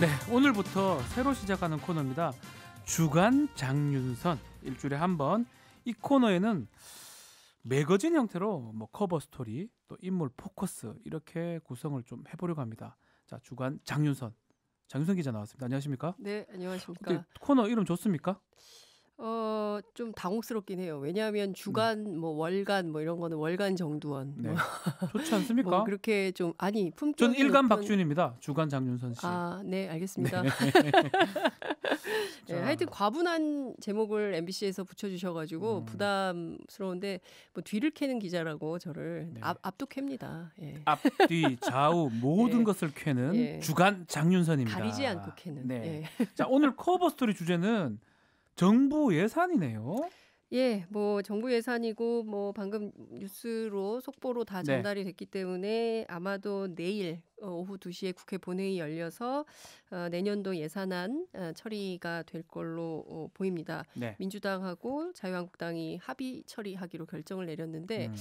네, 오늘부터 새로 시작하는 코너입니다. 주간 장윤선, 일주일에 한 번. 이 코너에는 매거진 형태로 커버 스토리, 또 인물 포커스 이렇게 구성을 좀 해보려고 합니다. 자, 주간 장윤선, 장윤선 기자 나왔습니다. 안녕하십니까? 네, 안녕하십니까? 어때, 코너 이름 좋습니까? 좀 당혹스럽긴 해요. 왜냐하면 주간, 월간 이런 거는 월간 정두원. 네, 좋지 않습니까? 그렇게 좀 품격이 전 일간 높은... 박준입니다. 주간 장윤선 씨. 아, 네, 알겠습니다. 네. 네, 하여튼 과분한 제목을 MBC에서 붙여주셔가지고 부담스러운데 뒤를 캐는 기자라고 저를 네. 앞도 캡니다. 예. 앞뒤 좌우 모든 예. 것을 캐는 예. 주간 장윤선입니다. 가리지 않고 캐는. 네. 예. 자, 오늘 커버 스토리 주제는 정부 예산이네요. 예, 정부 예산이고 방금 뉴스로 속보로 다 전달이 됐기 때문에 아마도 내일 오후 2시에 국회 본회의 열려서 내년도 예산안 처리가 될 걸로 보입니다. 네. 민주당하고 자유한국당이 합의 처리하기로 결정을 내렸는데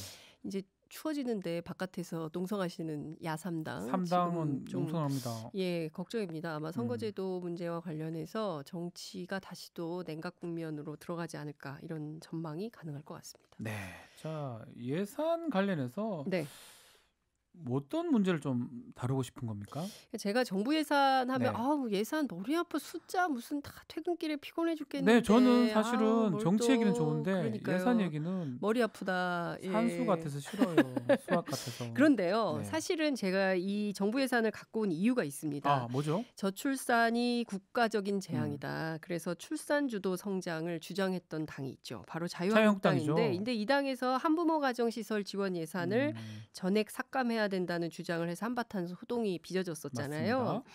이제 추워지는데 바깥에서 농성하시는 야삼당 3당은 농성합니다. 예, 걱정입니다. 아마 선거제도 문제와 관련해서 정치가 다시 또 냉각 국면으로 들어가지 않을까 이런 전망이 가능할 것 같습니다. 네, 자 예산 관련해서 네. 어떤 문제를 좀 다루고 싶은 겁니까? 제가 정부 예산 하면 네. 예산 머리 아파 숫자 무슨 다 퇴근길에 피곤해 죽겠는데. 네, 저는 사실은 정치 얘기는 좋은데 그러니까요. 예산 얘기는 머리 아프다. 산수 같아서 싫어요. 수학 같아서. 그런데요. 네. 사실은 제가 이 정부 예산을 갖고 온 이유가 있습니다. 아, 뭐죠? 저출산이 국가적인 재앙이다. 그래서 출산 주도 성장을 주장했던 당이 있죠. 바로 자유한국당인데 근데 이 당에서 한부모 가정시설 지원 예산을 전액 삭감해야 된다는 주장을 해서 한바탕 소동이 빚어졌었잖아요. 맞습니다.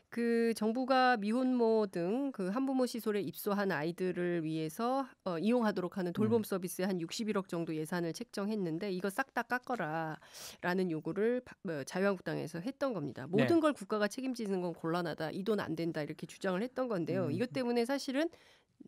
그 정부가 미혼모 등 그 한부모 시설에 입소한 아이들을 위해서 이용하도록 하는 돌봄 서비스에 한 61억 정도 예산을 책정했는데 이거 싹 다 깎아라라는 요구를 자유한국당에서 했던 겁니다. 모든 걸 국가가 책임지는 건 곤란하다. 이 돈 안 된다. 이렇게 주장을 했던 건데요. 이것 때문에 사실은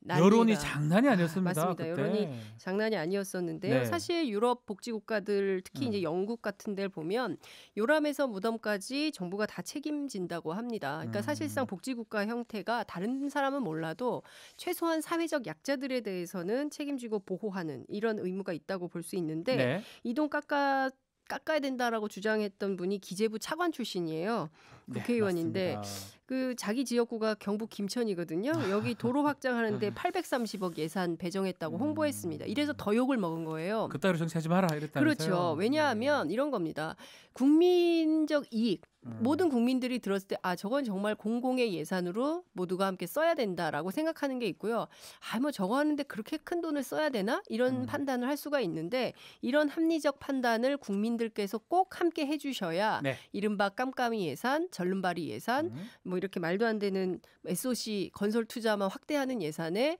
여론이 장난이 아니었습니다. 맞습니다. 그때. 여론이 장난이 아니었었는데요. 네. 사실 유럽 복지국가들 특히 이제 영국 같은 데를 보면 요람에서 무덤까지 정부가 다 책임진다고 합니다. 그러니까 사실상 복지국가 형태가 다른 사람은 몰라도 최소한 사회적 약자들에 대해서는 책임지고 보호하는 이런 의무가 있다고 볼 수 있는데 이 돈 깎아야 된다라고 주장했던 분이 기재부 차관 출신이에요. 국회의원인데 그 자기 지역구가 경북 김천이거든요. 여기 도로 확장하는데 830억 예산 배정했다고 홍보했습니다. 이래서 더 욕을 먹은 거예요. 그따위로 정치하지 마라 이랬다면서요. 그렇죠. 왜냐하면 이런 겁니다. 국민적 이익. 모든 국민들이 들었을 때 저건 정말 공공의 예산으로 모두가 함께 써야 된다라고 생각하는 게 있고요. 저거 하는데 그렇게 큰 돈을 써야 되나? 이런 판단을 할 수가 있는데 이런 합리적 판단을 국민들께서 꼭 함께 해주셔야 이른바 깜깜이 예산, 절름발이 예산, 이렇게 말도 안 되는 SOC 건설 투자만 확대하는 예산에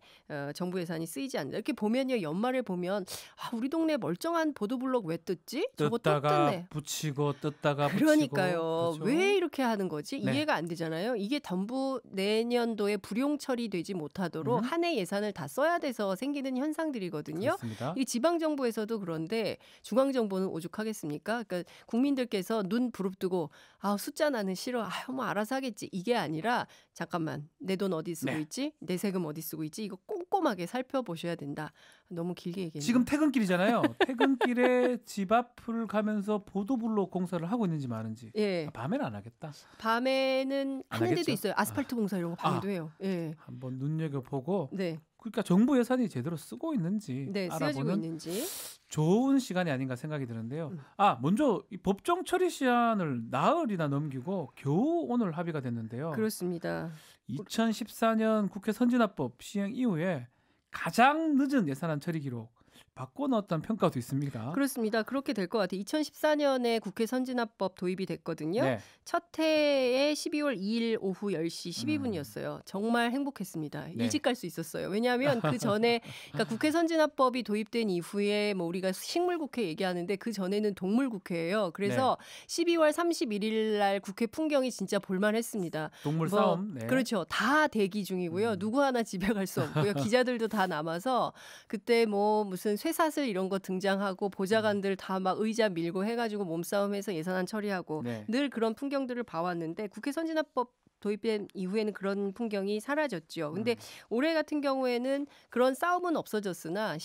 정부 예산이 쓰이지 않는다. 이렇게 보면요. 연말에 보면 우리 동네 멀쩡한 보도블록 왜 뜯지? 저거 또 뜯네. 붙이고 뜯다가 그러니까요. 붙이고. 그렇죠? 왜 이렇게 하는 거지? 이해가 안 되잖아요. 이게 전부 내년도에 불용 처리되지 못하도록 한 해 예산을 다 써야 돼서 생기는 현상들이거든요. 그렇습니다. 이 지방정부에서도 그런데 중앙정부는 오죽하겠습니까? 그러니까 국민들께서 눈 부릅뜨고 숫자 나는 싫어. 알아서 하겠지. 이게 아니라 잠깐만 내 돈 어디 쓰고 있지? 내 세금 어디 쓰고 있지? 이거 꼼꼼하게 살펴보셔야 된다. 너무 길게 얘기했네요. 지금 퇴근길이잖아요. 퇴근길에 집 앞을 가면서 보도블록 공사를 하고 있는지 마는지. 밤에는 안 하겠다. 밤에는 하는 데도 있어요. 아스팔트 공사 이런 거 밤에도 해요. 한번 눈여겨보고. 네. 그러니까 정부 예산이 제대로 쓰고 있는지 쓰여지고 알아보는 있는지. 좋은 시간이 아닌가 생각이 드는데요. 먼저 이 법정 처리 시한을 나흘이나 넘기고 겨우 오늘 합의가 됐는데요. 그렇습니다. 2014년 국회 선진화법 시행 이후에 가장 늦은 예산안 처리 기록 바꿔넣었다는 평가도 있습니다. 그렇습니다. 그렇게 될 것 같아요. 2014년에 국회 선진화법 도입이 됐거든요. 첫 해에 12월 2일 오후 10시 12분이었어요. 정말 행복했습니다. 일찍 갈 수 있었어요. 왜냐하면 그 전에 그러니까 국회 선진화법이 도입된 이후에 우리가 식물국회 얘기하는데 그 전에는 동물국회예요. 그래서 12월 31일 날 국회 풍경이 진짜 볼만했습니다. 동물 싸움. 그렇죠. 다 대기 중이고요. 누구 하나 집에 갈 수 없고요. 기자들도 다 남아서 그때 무슨 쇠사슬 이런 거 등장하고 보좌관들 다 막 의자 밀고 해가지고 몸싸움해서 예산안 처리하고 늘 그런 풍경들을 봐왔는데 국회 선진화법 도입된 이후에는 그런 풍경이 사라졌죠. 근데 올해 같은 경우에는 그런 싸움은 없어졌으나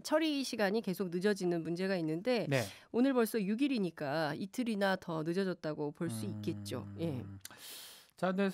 처리 시간이 계속 늦어지는 문제가 있는데 네. 오늘 벌써 6일이니까 이틀이나 더 늦어졌다고 볼 수 있겠죠. 예. 자, 근데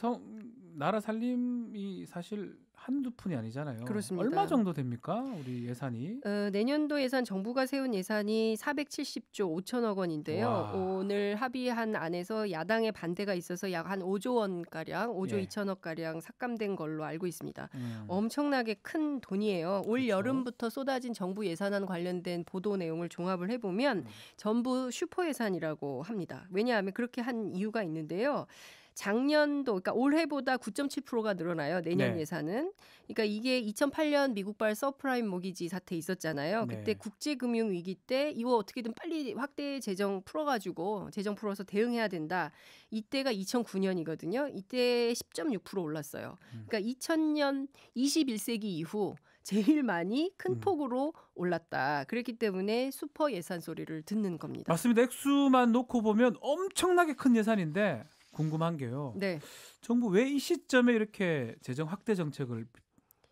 나라 살림이 사실 한두 푼이 아니잖아요. 그렇습니다. 얼마 정도 됩니까? 우리 예산이? 내년도 예산 정부가 세운 예산이 470조 5천억 원인데요. 와. 오늘 합의한 안에서 야당의 반대가 있어서 약 한 5조 원가량, 5조 예. 2천억가량 삭감된 걸로 알고 있습니다. 음. 엄청나게 큰 돈이에요. 올 그렇죠. 여름부터 쏟아진 정부 예산안 관련된 보도 내용을 종합을 해보면 전부 슈퍼 예산이라고 합니다. 왜냐하면 그렇게 한 이유가 있는데요. 작년도 그러니까 올해보다 9.7%가 늘어나요. 내년 네. 예산은. 그러니까 이게 2008년 미국발 서프라임 모기지 사태 있었잖아요. 네. 그때 국제금융 위기 때 이거 어떻게든 빨리 확대 재정 풀어서 대응해야 된다. 이때가 2009년이거든요. 이때 10.6% 올랐어요. 그러니까 2000년 21세기 이후 제일 많이 큰 폭으로 올랐다. 그렇기 때문에 슈퍼 예산 소리를 듣는 겁니다. 맞습니다. 액수만 놓고 보면 엄청나게 큰 예산인데 궁금한 게요. 네. 정부 왜 이 시점에 이렇게 재정 확대 정책을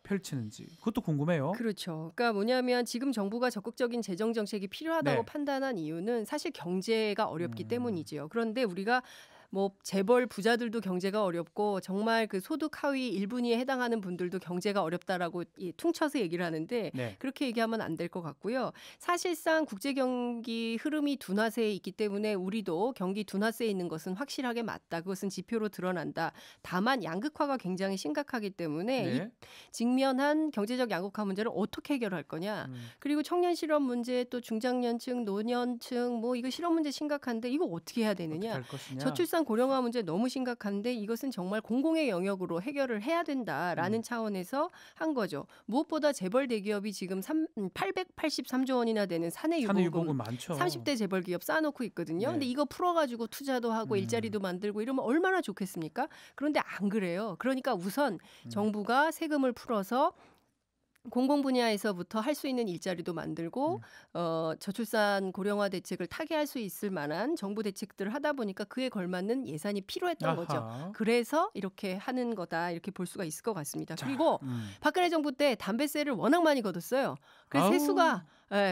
펼치는지 그것도 궁금해요. 그렇죠. 그러니까 뭐냐면 지금 정부가 적극적인 재정 정책이 필요하다고 네. 판단한 이유는 사실 경제가 어렵기 때문이지요. 그런데 우리가 뭐 재벌 부자들도 경제가 어렵고 정말 그 소득 하위 1분위에 해당하는 분들도 경제가 어렵다라고 퉁쳐서 얘기를 하는데 네. 그렇게 얘기하면 안 될 것 같고요. 사실상 국제 경기 흐름이 둔화세에 있기 때문에 우리도 경기 둔화세에 있는 것은 확실하게 맞다. 그것은 지표로 드러난다. 다만 양극화가 굉장히 심각하기 때문에 이 네. 직면한 경제적 양극화 문제를 어떻게 해결할 거냐. 그리고 청년 실업 문제 또 중장년층, 노년층 뭐 이거 실업 문제 심각한데 이거 어떻게 해야 어떻게 되느냐. 할 것이냐. 저출산 고령화 문제 너무 심각한데 이것은 정말 공공의 영역으로 해결을 해야 된다라는 차원에서 한 거죠. 무엇보다 재벌 대기업이 지금 883조 원이나 되는 사내유보금 사내유보금 많죠. 30대 재벌 기업 쌓아놓고 있거든요. 네. 근데 이거 풀어가지고 투자도 하고 일자리도 만들고 이러면 얼마나 좋겠습니까? 그런데 안 그래요. 그러니까 우선 정부가 세금을 풀어서 공공 분야에서부터 할 수 있는 일자리도 만들고 저출산 고령화 대책을 타개할 수 있을 만한 정부 대책들을 하다 보니까 그에 걸맞는 예산이 필요했던 거죠. 아하. 그래서 이렇게 하는 거다 이렇게 볼 수가 있을 것 같습니다. 자, 그리고 박근혜 정부 때 담배세를 워낙 많이 걷었어요. 그래서 아우. 세수가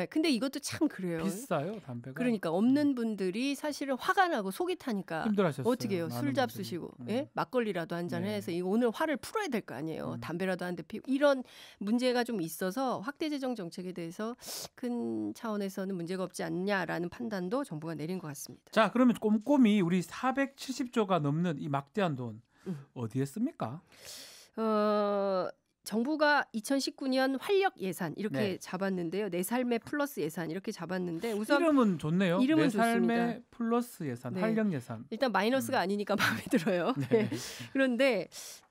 근데 이것도 참 그래요. 비싸요 담배가. 그러니까 없는 분들이 사실은 화가 나고 속이 타니까 힘들어하셨어요. 어떻게 해요? 많은 술 잡수시고 분들이. 예? 막걸리라도 한잔 네. 해서 이거 오늘 화를 풀어야 될 거 아니에요. 담배라도 한 대 피우고 이런 문제가 좀 있어서 확대 재정 정책에 대해서 큰 차원에서는 문제가 없지 않냐라는 판단도 정부가 내린 것 같습니다. 자, 그러면 꼼꼼히 우리 470조가 넘는 이 막대한 돈 어디에 씁니까? 정부가 2019년 활력 예산 이렇게 네. 잡았는데요. 내 삶의 플러스 예산 이렇게 잡았는데 우선 이름은 좋네요. 이름은 내 좋습니다. 삶의 플러스 예산, 네. 활력 예산. 일단 마이너스가 아니니까 마음에 들어요. 네. 그런데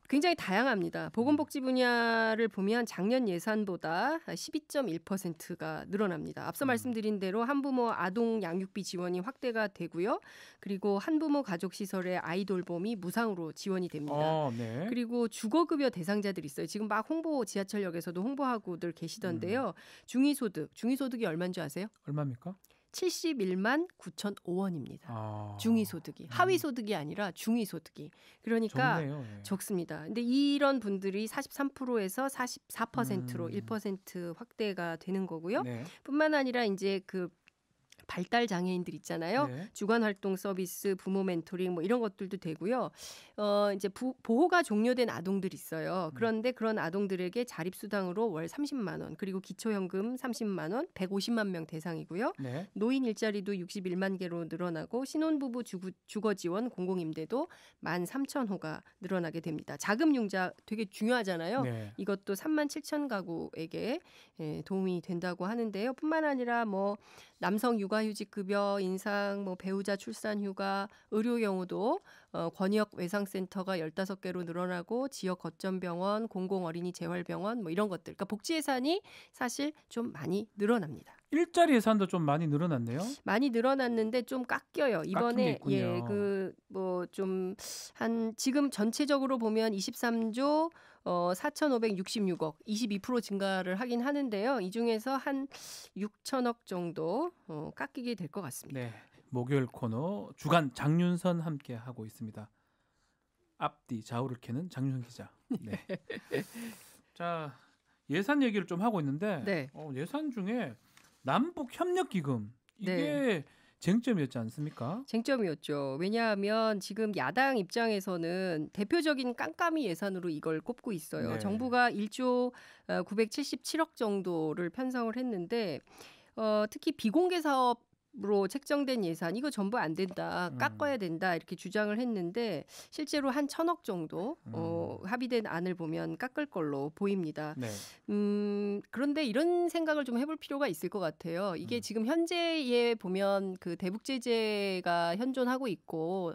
굉장히 다양합니다. 보건복지 분야를 보면 작년 예산보다 12.1%가 늘어납니다. 앞서 말씀드린 대로 한부모 아동 양육비 지원이 확대가 되고요. 그리고 한부모 가족시설의 아이 돌봄이 무상으로 지원이 됩니다. 네. 그리고 주거급여 대상자들이 있어요. 지금 막 지하철역에서도 홍보하고들 계시던데요. 중위소득이 얼마인 줄 아세요? 얼마입니까? 71만 9,005원입니다. 아. 중위소득이. 하위소득이 아니라 중위소득이. 그러니까 좋네요. 네. 적습니다. 근데 이런 분들이 43%에서 44%로 1% 확대가 되는 거고요. 네. 뿐만 아니라 이제 그 발달 장애인들 있잖아요. 네. 주간 활동 서비스, 부모 멘토링 뭐 이런 것들도 되고요. 이제 보호가 종료된 아동들 있어요. 그런데 그런 아동들에게 자립수당으로 월 30만 원, 그리고 기초연금 30만 원, 150만 명 대상이고요. 네. 노인 일자리도 61만 개로 늘어나고 신혼부부 주거 지원 공공임대도 13,000호가 늘어나게 됩니다. 자금융자 되게 중요하잖아요. 네. 이것도 37,000 가구에게 도움이 된다고 하는데요. 뿐만 아니라 뭐 남성 육아휴직급여 인상, 뭐 배우자 출산휴가, 의료 경우도 권역 외상센터가 15개로 늘어나고 지역 거점병원, 공공어린이 재활병원 뭐 이런 것들. 그러니까 복지 예산이 사실 좀 많이 늘어납니다. 일자리 예산도 좀 많이 늘어났네요. 많이 늘어났는데 좀 깎여요. 이번에 깎인 게 있군요. 지금 전체적으로 보면 23조 4,566억 22% 증가를 하긴 하는데요. 이 중에서 한 6천억 정도 깎이게 될 것 같습니다. 네. 목요일 코너 주간 장윤선 함께 하고 있습니다. 앞뒤 좌우를 캐는 장윤선 기자. 네. 자, 예산 얘기를 좀 하고 있는데 네. 예산 중에 남북 협력 기금 이게 네. 쟁점이었지 않습니까? 쟁점이었죠. 왜냐하면 지금 야당 입장에서는 대표적인 깜깜이 예산으로 이걸 꼽고 있어요. 네. 정부가 1조 977억 정도를 편성을 했는데 특히 비공개 사업으로 책정된 예산 이거 전부 안 된다, 깎아야 된다 이렇게 주장을 했는데 실제로 한 1,000억 정도 합의된 안을 보면 깎을 걸로 보입니다. 네. 그런데 이런 생각을 좀 해볼 필요가 있을 것 같아요. 이게 지금 현재에 보면 그 대북 제재가 현존하고 있고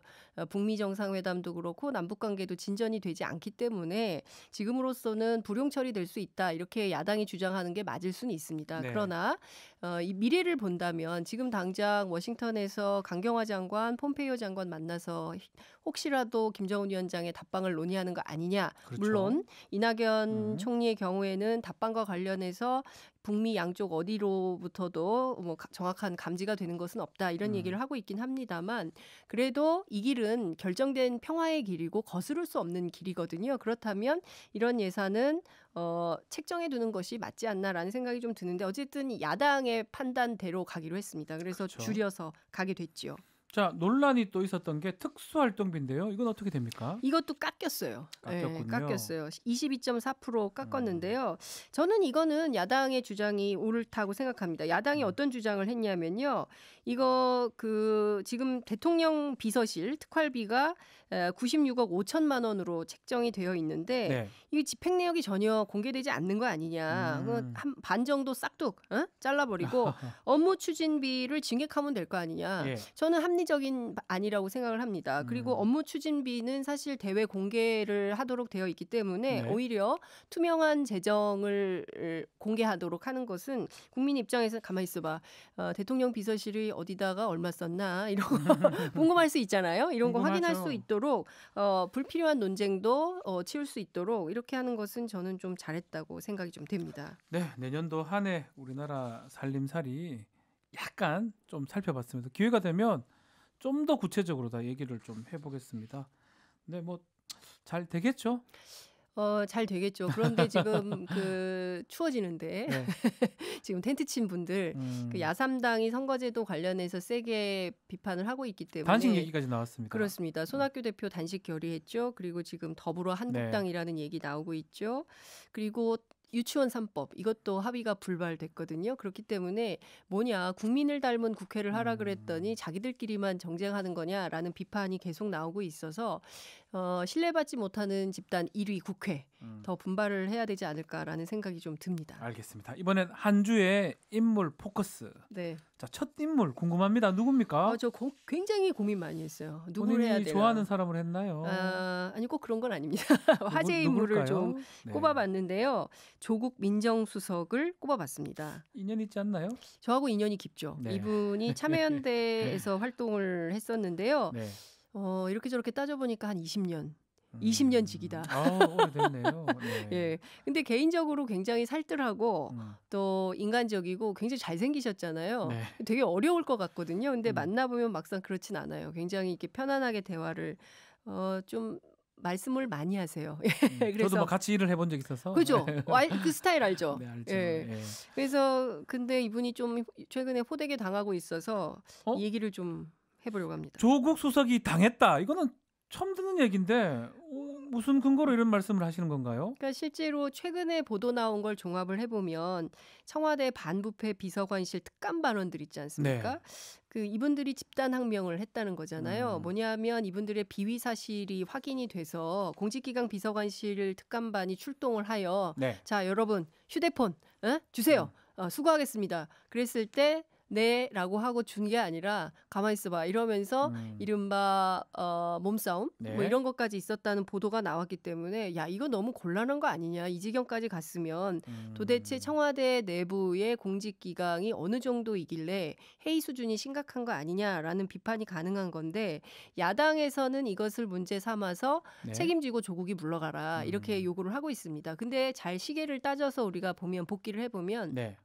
북미 정상회담도 그렇고 남북 관계도 진전이 되지 않기 때문에 지금으로서는 불용 처리될 수 있다 이렇게 야당이 주장하는 게 맞을 수는 있습니다. 네. 그러나 이 미래를 본다면 지금 당장 워싱턴에서 강경화 장관, 폼페이오 장관 만나서 혹시라도 김정은 위원장의 답방을 논의하는 거 아니냐. 그렇죠. 물론 이낙연 총리의 경우에는 답방과 관련해서 북미 양쪽 어디로부터도 뭐 정확한 감지가 되는 것은 없다 이런 얘기를 하고 있긴 합니다만 그래도 이 길은 결정된 평화의 길이고 거스를 수 없는 길이거든요. 그렇다면 이런 예산은 책정해 두는 것이 맞지 않나라는 생각이 좀 드는데 어쨌든 야당의 판단대로 가기로 했습니다. 그래서 그렇죠. 줄여서 가게 됐죠. 자, 논란이 또 있었던 게 특수활동비인데요. 이건 어떻게 됩니까? 이것도 깎였어요. 깎였군요. 네, 깎였어요. 22.4% 깎았는데요. 저는 이거는 야당의 주장이 옳다고 생각합니다. 야당이 어떤 주장을 했냐면요. 이거 지금 대통령 비서실 특활비가 96억 5천만 원으로 책정이 되어 있는데 네. 이 집행 내역이 전혀 공개되지 않는 거 아니냐. 한 반 정도 싹둑 잘라버리고 업무 추진비를 증액하면 될 거 아니냐. 예. 저는 합리적인 안이라고 생각을 합니다. 그리고 업무 추진비는 사실 대외 공개를 하도록 되어 있기 때문에 네. 오히려 투명한 재정을 공개하도록 하는 것은 국민 입장에서 가만히 있어봐. 대통령 비서실이 어디다가 얼마 썼나 이런 거 궁금할 수 있잖아요. 이런 거 궁금하죠. 확인할 수 있도록 불필요한 논쟁도 치울 수 있도록 이렇게 하는 것은 저는 좀 잘했다고 생각이 좀 됩니다. 네, 내년도 한 해 우리나라 살림살이 약간 좀 살펴봤습니다. 기회가 되면 좀 더 구체적으로 다 얘기를 좀 해보겠습니다. 네, 뭐 잘 되겠죠? 잘 되겠죠. 그런데 지금 추워지는데 네. 지금 텐트 친 분들 그 야3당이 선거제도 관련해서 세게 비판을 하고 있기 때문에 단식 얘기까지 나왔습니다. 그렇습니다. 손학규 대표 단식 결의했죠. 그리고 지금 더불어 한국당이라는 얘기 나오고 있죠. 그리고 유치원 3법 이것도 합의가 불발됐거든요. 그렇기 때문에 뭐냐 국민을 닮은 국회를 하라 그랬더니 자기들끼리만 정쟁하는 거냐라는 비판이 계속 나오고 있어서 신뢰받지 못하는 집단 1위 국회 더 분발을 해야 되지 않을까라는 생각이 좀 듭니다. 알겠습니다. 이번엔 한 주의 인물 포커스. 네. 자, 첫 인물 궁금합니다. 누굽니까? 저 굉장히 고민 많이 했어요. 누구를 해야 본인이 되나? 좋아하는 사람을 했나요? 아니 꼭 그런 건 아닙니다. 화제 인물을 누굴까요? 좀 네. 꼽아봤는데요. 조국 민정수석을 꼽아봤습니다. 인연 있지 않나요? 저하고 인연이 깊죠. 네. 이분이 참여연대에서 활동을 했었는데요. 네. 이렇게 저렇게 따져보니까 한 20년. 20년 직이다. 오래됐네요. 네. 예. 근데 개인적으로 굉장히 살뜰하고 또 인간적이고 굉장히 잘생기셨잖아요. 네. 되게 어려울 것 같거든요. 근데 만나보면 막상 그렇진 않아요. 굉장히 이렇게 편안하게 대화를 좀 말씀을 많이 하세요. 그래서 저도 뭐 같이 일을 해본 적 있어서. 그죠? 그 스타일 알죠? 네, 알죠. 예. 예. 그래서 근데 이분이 좀 최근에 호되게 당하고 있어서 이 얘기를 좀 해보려고 합니다. 조국 수석이 당했다. 이거는 처음 듣는 얘기인데 무슨 근거로 이런 말씀을 하시는 건가요? 그러니까 실제로 최근에 보도 나온 걸 종합을 해보면 청와대 반부패 비서관실 특감 반원들 있지 않습니까? 네. 이분들이 집단항명을 했다는 거잖아요. 뭐냐면 이분들의 비위 사실이 확인이 돼서 공직기강 비서관실 특감반이 출동을 하여 네. 자 여러분 휴대폰 주세요. 수고하겠습니다. 그랬을 때 네라고 하고 준 게 아니라 가만히 있어봐 이러면서 이른바 몸싸움 네. 뭐 이런 것까지 있었다는 보도가 나왔기 때문에 야 이거 너무 곤란한 거 아니냐 이 지경까지 갔으면 도대체 청와대 내부의 공직기강이 어느 정도이길래 해이 수준이 심각한 거 아니냐라는 비판이 가능한 건데 야당에서는 이것을 문제 삼아서 네. 책임지고 조국이 물러가라 이렇게 요구를 하고 있습니다. 근데 잘 시계를 따져서 우리가 보면 복기를 해보면 네.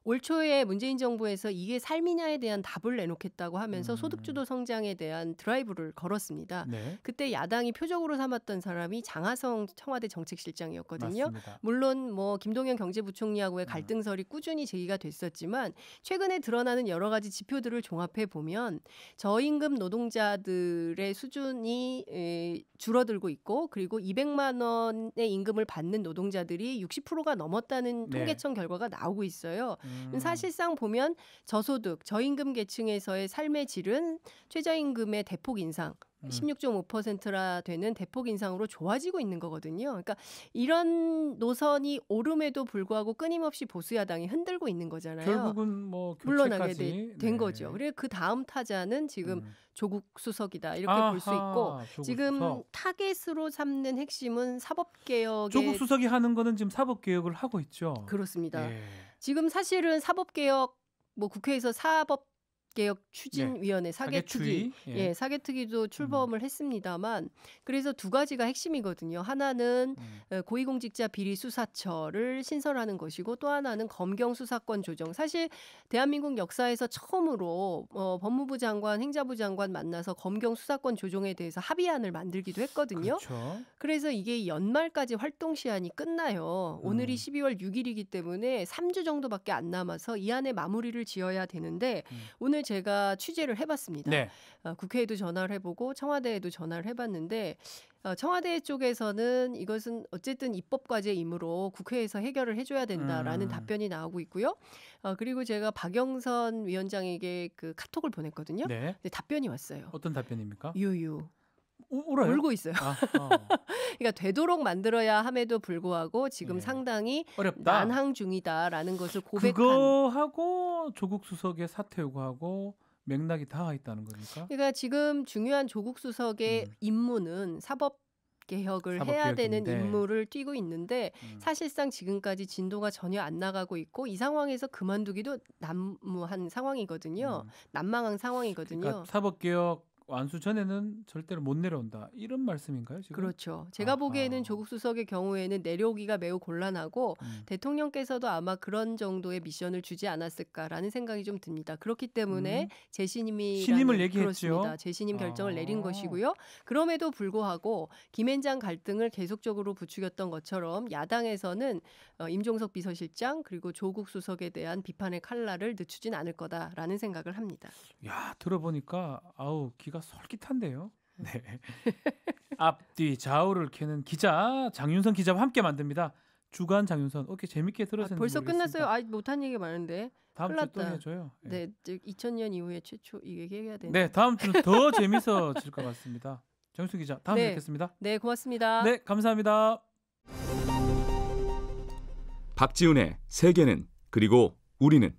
올 초에 문재인 정부에서 이게 삶이냐에 대한 답을 내놓겠다고 하면서 소득주도 성장에 대한 드라이브를 걸었습니다. 네. 그때 야당이 표적으로 삼았던 사람이 장하성 청와대 정책실장이었거든요. 맞습니다. 물론 뭐 김동연 경제부총리하고의 갈등설이 꾸준히 제기가 됐었지만 최근에 드러나는 여러 가지 지표들을 종합해 보면 저임금 노동자들의 수준이 줄어들고 있고 그리고 200만 원의 임금을 받는 노동자들이 60%가 넘었다는 네. 통계청 결과가 나오고 있어요. 사실상 보면 저소득, 저임금 계층에서의 삶의 질은 최저임금의 대폭 인상 16.5%라 되는 대폭 인상으로 좋아지고 있는 거거든요. 그러니까 이런 노선이 오름에도 불구하고 끊임없이 보수야당이 흔들고 있는 거잖아요. 결국은 뭐 물러나게 교체까지 된 거죠. 그리고 그 다음 타자는 지금 조국 수석이다 이렇게 볼 수 아하, 있고 조국 지금 수석. 타겟으로 삼는 핵심은 사법개혁의 조국 수석이 하는 거는 지금 사법개혁을 하고 있죠. 그렇습니다. 예. 지금 사실은 사법개혁 뭐 국회에서 사법개혁추진위원회 사개특위 사개추위. 예, 사개특위도 출범을 했습니다만 그래서 두 가지가 핵심이거든요. 하나는 고위공직자 비리 수사처를 신설하는 것이고 또 하나는 검경 수사권 조정. 사실 대한민국 역사에서 처음으로 법무부 장관, 행자부 장관 만나서 검경 수사권 조정에 대해서 합의안을 만들기도 했거든요. 그렇죠. 그래서 이게 연말까지 활동 시한이 끝나요. 오늘이 12월 6일이기 때문에 3주 정도밖에 안 남아서 이 안에 마무리를 지어야 되는데 오늘 제가 취재를 해봤습니다. 네. 국회에도 전화를 해보고 청와대에도 전화를 해봤는데 청와대 쪽에서는 이것은 어쨌든 입법과제이므로 국회에서 해결을 해줘야 된다라는 답변이 나오고 있고요. 그리고 제가 박영선 위원장에게 그 카톡을 보냈거든요. 네. 근데 답변이 왔어요. 어떤 답변입니까? 유유. 울어요? 울고 있어요. 어. 그러니까 되도록 만들어야 함에도 불구하고 지금 예. 상당히 어렵다. 난항 중이다라는 것을 고백한. 그거하고 조국 수석의 사퇴 요구하고 맥락이 닿아 있다는 겁니까? 그러니까 지금 중요한 조국 수석의 임무는 사법 개혁을 해야 되는 사법개혁인데. 임무를 띠고 있는데 사실상 지금까지 진도가 전혀 안 나가고 있고 이 상황에서 그만두기도 난무한 상황이거든요. 난망한 상황이거든요. 그러니까 사법개혁 완수 전에는 절대로 못 내려온다. 이런 말씀인가요, 지금? 그렇죠. 제가 아하. 보기에는 조국 수석의 경우에는 내려오기가 매우 곤란하고 대통령께서도 아마 그런 정도의 미션을 주지 않았을까라는 생각이 좀 듭니다. 그렇기 때문에 재신임을 얘기했죠. 그렇습니다. 재신임 결정을 내린 것이고요. 그럼에도 불구하고 김앤장 갈등을 계속적으로 부추겼던 것처럼 야당에서는 임종석 비서실장 그리고 조국 수석에 대한 비판의 칼날을 늦추진 않을 거다라는 생각을 합니다. 야, 들어보니까 아우 기가 솔깃한데요. 네. 앞뒤 좌우를 캐는 기자 장윤선 기자와 함께 만듭니다. 주간 장윤선. 오케이, 재밌게 들었는지 벌써 모르겠습니다. 끝났어요. 못한 얘기 많은데. 다음 주에 또 큰일 났다. 해줘요. 예. 네, 2000년 이후에 최초 이게 얘기해야 되는. 네, 다음 주는 더 재밌어질 것 같습니다. 정수 기자, 다음에 네. 뵙겠습니다. 네, 고맙습니다. 네, 감사합니다. 박지훈의 세계는 그리고 우리는